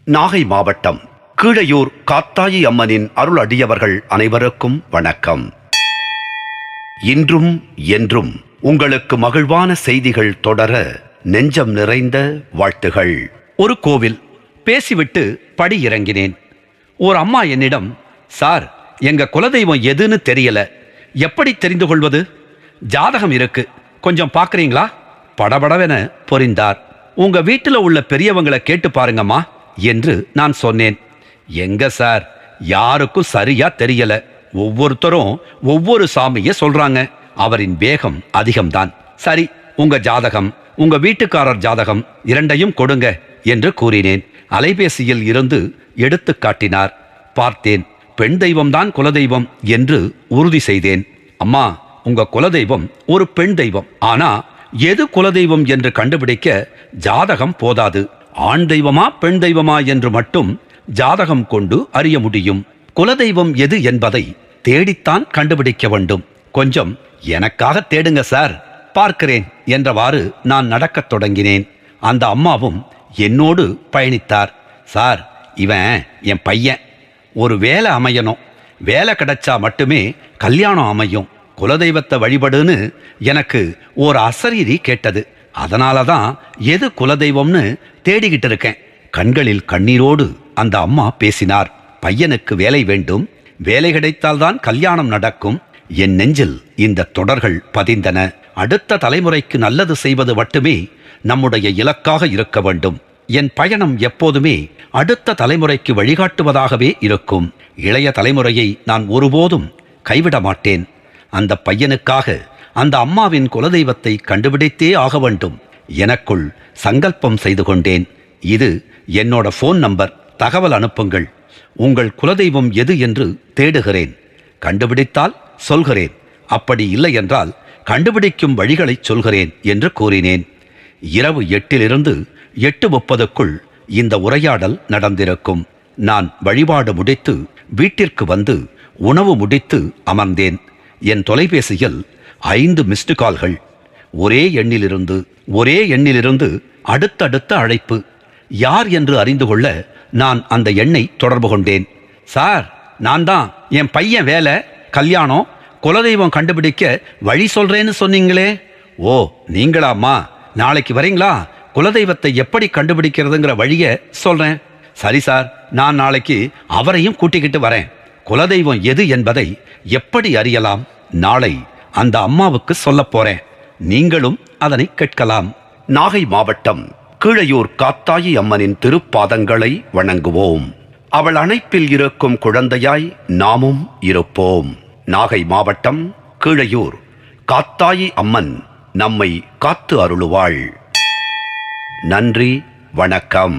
நாகை மாவட்டம் கீழையூர் காத்தாயி அம்மனின் அருள் அடியவர்கள் அனைவருக்கும் வணக்கம். இன்றும் என்றும் உங்களுக்கு மகிழ்வான செய்திகள் தொடர நெஞ்சம் நிறைந்த வாழ்த்துகள். ஒரு கோவில் பேசிவிட்டு படி இறங்கினேன். ஒரு அம்மா என்னிடம், சார், எங்க குலதெய்வம் எதுன்னு தெரியல, எப்படி தெரிந்து கொள்வது? ஜாதகம் இருக்கு, கொஞ்சம் பார்க்குறீங்களா? படபடவென பொறிந்தார். உங்க வீட்டில் உள்ள பெரியவங்களை கேட்டு பாருங்கம்மா என்று நான் சொன்னேன். எங்க சார், யாருக்கும் சரியா தெரியல, ஒவ்வொருத்தரும் ஒவ்வொரு சாமியை சொல்றாங்க, அவரின் வேகம் அதிகம்தான். சரி, உங்க ஜாதகம், உங்க வீட்டுக்காரர் ஜாதகம் இரண்டையும் கொடுங்க என்று கூறினேன். அலைபேசியில் இருந்து எடுத்து காட்டினார். பார்த்தேன், பெண் தெய்வம்தான் குலதெய்வம் என்று உறுதி செய்தேன். அம்மா, உங்க குலதெய்வம் ஒரு பெண் தெய்வம், ஆனா எது குலதெய்வம் என்று கண்டுபிடிக்க ஜாதகம் போதாது. ஆண் தெய்வமா பெண் தெய்வமா என்று மட்டும் ஜாதகம் கொண்டு அறிய முடியும். குலதெய்வம் எது என்பதை தேடித்தான் கண்டுபிடிக்க வேண்டும். கொஞ்சம் எனக்காக தேடுங்க சார், பார்க்கிறேன் என்றவாறு நான் நடக்கத் தொடங்கினேன். அந்த அம்மாவும் என்னோடு பயணித்தார். சார், இவன் என் பையன், ஒரு வேலை அமையணும், வேலை கிடைச்சா மட்டுமே கல்யாணம் அமையும், குலதெய்வத்தை வழிபடுன்னு எனக்கு ஒரு அசரீரி கேட்டது. அதனால தான் எது குலதெய்வம்னு தேடிக்கிட்டு இருக்கேன். கண்களில் கண்ணீரோடு அந்த அம்மா பேசினார். பையனுக்கு வேலை வேண்டும், வேலை கிடைத்தால்தான் கல்யாணம் நடக்கும். என் நெஞ்சில் இந்த தொடர்கள் பதிந்தன. அடுத்த தலைமுறைக்கு நல்லது செய்வது மட்டுமே நம்முடைய இலக்காக இருக்க வேண்டும். என் பயணம் எப்போதுமே அடுத்த தலைமுறைக்கு வழிகாட்டுவதாகவே இருக்கும். இளைய தலைமுறையை நான் ஒருபோதும் கைவிட மாட்டேன். அந்த பையனுக்காக அந்த அம்மாவின் குலதெய்வத்தை கண்டுபிடித்தே ஆக வேண்டும். எனக்குள் சங்கல்பம் செய்து கொண்டேன். இது என்னோட ஃபோன் நம்பர், தகவல் அனுப்புங்கள். உங்கள் குலதெய்வம் எது என்று தேடுகிறேன், கண்டுபிடித்தால் சொல்கிறேன், அப்படி இல்லை என்றால் கண்டுபிடிக்கும் வழிகளை சொல்கிறேன் என்று கூறினேன். இரவு 8 to 8:30 இந்த உரையாடல் நடந்திருக்கும். நான் வழிபாடு முடித்து வீட்டிற்கு வந்து உணவு முடித்து அமர்ந்தேன். என் தொலைபேசியில் 5 மிஸ்டு கால்கள். ஒரே எண்ணிலிருந்து அடுத்தடுத்த அழைப்பு. யார் என்று அறிந்து கொள்ள நான் அந்த எண்ணை தொடர்பு கொண்டேன். சார், நான் தான், என் பையன் வேலை, கல்யாணம், குலதெய்வம் கண்டுபிடிக்க வழி சொல்றேன்னு சொன்னீங்களே. ஓ, நீங்களாம்மா, நாளைக்கு வரீங்களா? குலதெய்வத்தை எப்படி கண்டுபிடிக்கிறதுங்கிற வழியை சொல்றேன். சரி சார், நான் நாளைக்கு அவரையும் கூட்டிக்கிட்டு வரேன். குலதெய்வம் எது என்பதை எப்படி அறியலாம்? நாளை அந்த அம்மாவுக்கு சொல்ல போறேன், நீங்களும் அதனை கேட்கலாம். நாகை மாவட்டம் கீழையூர் காத்தாயி அம்மனின் திருப்பாதங்களை வணங்குவோம். அவள் அணைப்பில் இருக்கும் குழந்தையாய் நாமும் இருப்போம். நாகை மாவட்டம் கீழையூர் காத்தாயி அம்மன் நம்மை காத்து அருளுவாள். நன்றி, வணக்கம்.